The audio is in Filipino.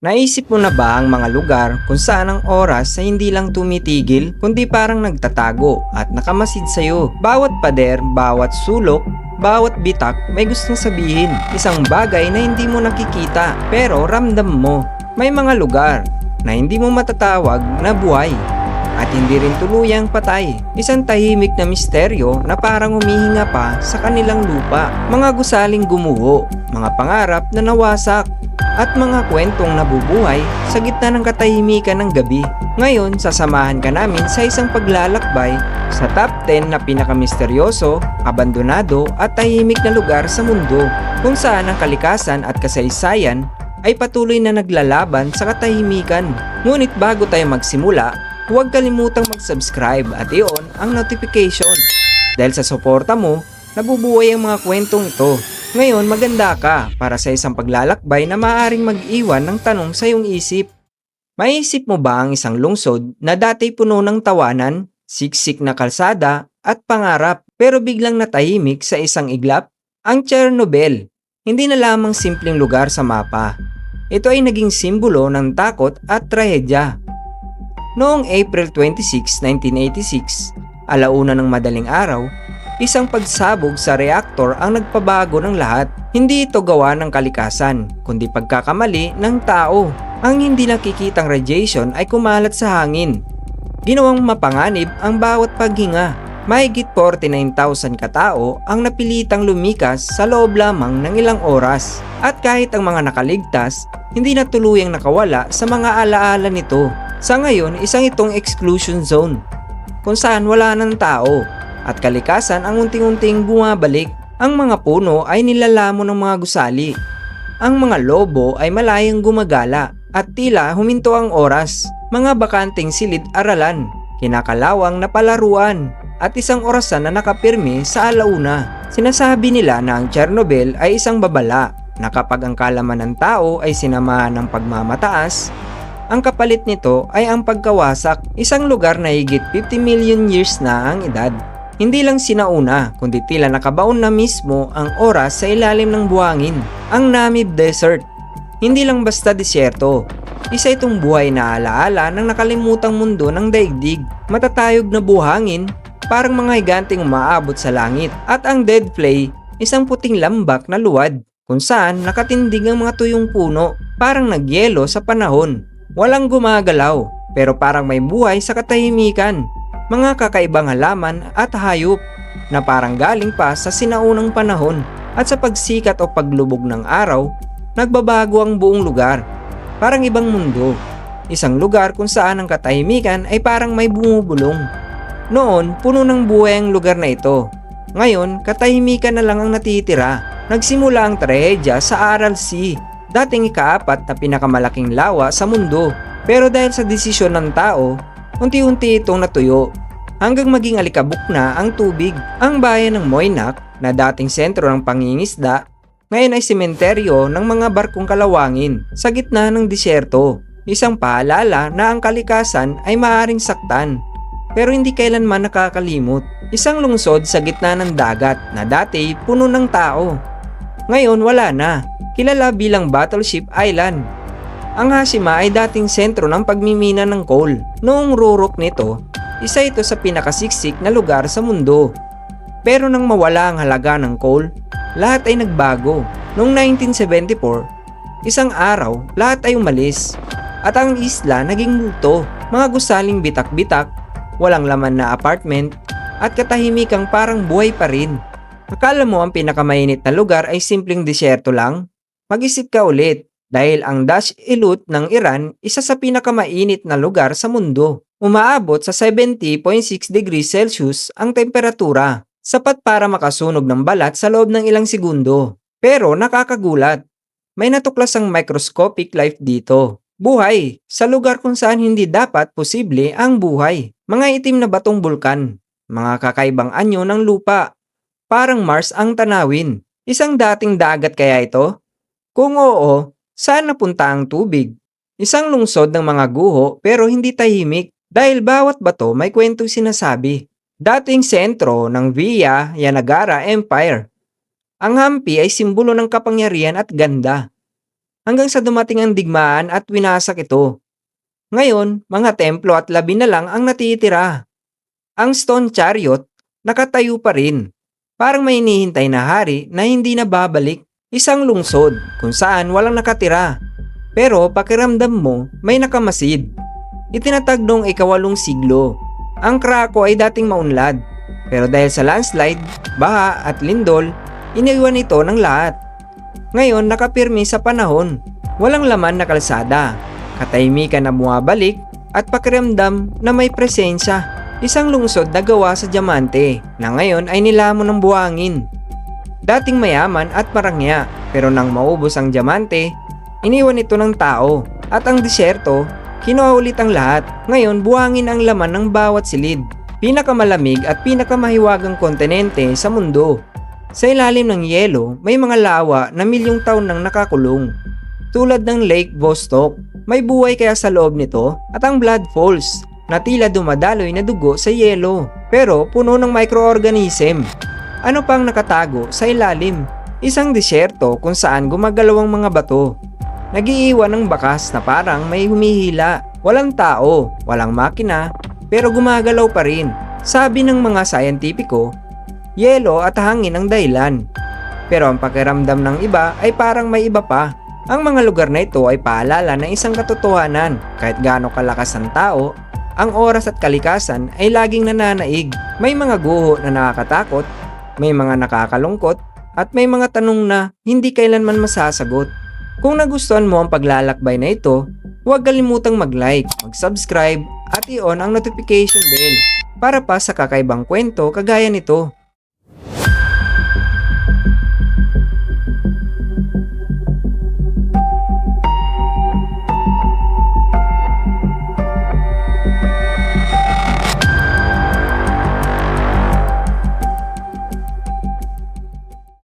Naisip mo na ba ang mga lugar kung saan ang oras ay hindi lang tumitigil kundi parang nagtatago at nakamasid sa'yo? Bawat pader, bawat sulok, bawat bitak may gustong sabihin. Isang bagay na hindi mo nakikita pero ramdam mo. May mga lugar na hindi mo matatawag na buhay at hindi rin tuluyang patay. Isang tahimik na misteryo na parang humihinga pa sa kanilang lupa. Mga gusaling gumuho, mga pangarap na nawasak, at mga kwentong nabubuhay sa gitna ng katahimikan ng gabi. Ngayon, sasamahan ka namin sa isang paglalakbay sa top 10 na pinakamisteryoso, abandonado at tahimik na lugar sa mundo, kung saan ang kalikasan at kasaysayan ay patuloy na naglalaban sa katahimikan. Ngunit bago tayo magsimula, huwag kalimutang mag-subscribe at i-on ang notification. Dahil sa suporta mo, nabubuhay ang mga kwentong ito. Ngayon, maganda ka para sa isang paglalakbay na maaaring mag-iwan ng tanong sa iyong isip. Maisip mo ba ang isang lungsod na dati puno ng tawanan, siksik na kalsada at pangarap pero biglang natahimik sa isang iglap? Ang Chernobyl, hindi na lamang simpleng lugar sa mapa. Ito ay naging simbolo ng takot at trahedya. Noong April 26, 1986, alauna ng madaling araw, isang pagsabog sa reaktor ang nagpabago ng lahat. Hindi ito gawa ng kalikasan, kundi pagkakamali ng tao. Ang hindi nakikitang radiation ay kumalat sa hangin. Ginawang mapanganib ang bawat paghinga. Mahigit 49,000 katao ang napilitang lumikas sa loob lamang ng ilang oras. At kahit ang mga nakaligtas, hindi na tuluyang nakawala sa mga alaala nito. Sa ngayon, isang itong exclusion zone, kung saan wala ng tao at kalikasan ang unting-unting bumabalik. Ang mga puno ay nilalamon ng mga gusali. Ang mga lobo ay malayang gumagala at tila huminto ang oras. Mga bakanting silid-aralan, kinakalawang na palaruan at isang orasan na nakapirmi sa alauna. Sinasabi nila na ang Chernobyl ay isang babala na kapag ang kalaman ng tao ay sinamahan ng pagmamataas, ang kapalit nito ay ang pagkawasak. Isang lugar na higit 50 million years na ang edad. Hindi lang sinauna, kundi tila nakabaon na mismo ang oras sa ilalim ng buhangin. Ang Namib Desert, hindi lang basta disyerto. Isa itong buhay na alaala ng nakalimutang mundo ng daigdig. Matatayog na buhangin, parang mga higanteng umaabot sa langit. At ang Dead Flay, isang puting lambak na luwad, kung saan nakatindig ang mga tuyong puno, parang nagyelo sa panahon. Walang gumagalaw, pero parang may buhay sa katahimikan. Mga kakaibang halaman at hayop na parang galing pa sa sinaunang panahon. At sa pagsikat o paglubog ng araw, nagbabago ang buong lugar. Parang ibang mundo. Isang lugar kung saan ang katahimikan ay parang may bumubulong. Noon, puno ng buhay ang lugar na ito. Ngayon, katahimikan na lang ang natitira. Nagsimula ang trahedya sa Aral Sea, dating ika-4 na pinakamalaking lawa sa mundo. Pero dahil sa desisyon ng tao, unti-unti itong natuyo hanggang maging alikabok na ang tubig. Ang bayan ng Moynak, na dating sentro ng pangingisda, ngayon ay sementeryo ng mga barkong kalawangin sa gitna ng disyerto. Isang paalala na ang kalikasan ay maaaring saktan, pero hindi kailanman nakakalimot. Isang lungsod sa gitna ng dagat na dati puno ng tao. Ngayon wala na, kilala bilang Battleship Island. Ang Hashima ay dating sentro ng pagmimina ng coal. Noong rurok nito, isa ito sa pinakasiksik na lugar sa mundo. Pero nang mawala ang halaga ng coal, lahat ay nagbago. Noong 1974, isang araw, lahat ay umalis. At ang isla naging multo. Mga gusaling bitak-bitak, walang laman na apartment, at katahimikang parang buhay pa rin. Akala mo ang pinakamainit na lugar ay simpleng disyerto lang? Mag-isip ka ulit. Dahil ang Dash Ilut ng Iran, isa sa pinakamainit na lugar sa mundo. Umaabot sa 70.6 degrees Celsius ang temperatura, sapat para makasunog ng balat sa loob ng ilang segundo. Pero nakakagulat, may natuklasang microscopic life dito. Buhay, sa lugar kung saan hindi dapat posible ang buhay. Mga itim na batong bulkan, mga kakaibang anyo ng lupa. Parang Mars ang tanawin. Isang dating dagat kaya ito? Kung oo, saan napunta ang tubig? Isang lungsod ng mga guho pero hindi tahimik dahil bawat bato may kwentong sinasabi. Dating sentro ng Villa Yanagara Empire. Ang hampi ay simbolo ng kapangyarihan at ganda. hanggang sa dumating ang digmaan at winasak ito. Ngayon, mga templo at labi na lang ang natitira. Ang stone chariot, nakatayo pa rin. Parang may hinihintay na hari na hindi na babalik. Isang lungsod kung saan walang nakatira. Pero pakiramdam mo may nakamasid. Itinatag noong ika-8 siglo. Ang Krakow ay dating maunlad. Pero dahil sa landslide, baha at lindol, iniwan ito ng lahat. Ngayon nakapirmi sa panahon. Walang laman na kalsada. Katahimikan na bumabalik at pakiramdam na may presensya. Isang lungsod na gawa sa diamante na ngayon ay nilamon ng buhangin. Dating mayaman at marangya, pero nang maubos ang diamante, iniwan ito ng tao at ang disyerto, kinuha ulit ang lahat. Ngayon buhangin ang laman ng bawat silid. Pinakamalamig at pinakamahiwagang kontinente sa mundo. Sa ilalim ng yelo, may mga lawa na milyong taon nang nakakulong. Tulad ng Lake Vostok, may buhay kaya sa loob nito at ang Blood Falls na tila dumadaloy na dugo sa yelo pero puno ng microorganism. Ano pang nakatago sa ilalim? Isang disyerto kung saan gumagalaw ang mga bato. Nagiiwan ng bakas na parang may humihila. Walang tao, walang makina, pero gumagalaw pa rin. Sabi ng mga sayentipiko, yelo at hangin ang dahilan. Pero ang pakiramdam ng iba ay parang may iba pa. Ang mga lugar na ito ay paalala ng isang katotohanan. Kahit gaano kalakas ang tao, ang oras at kalikasan ay laging nananaig. May mga guho na nakakatakot, may mga nakakalungkot, at may mga tanong na hindi kailanman masasagot. Kung nagustuhan mo ang paglalakbay na ito, huwag kalimutang mag-like, mag-subscribe, at i-on ang notification bell para pa sa kakaibang kwento kagaya nito.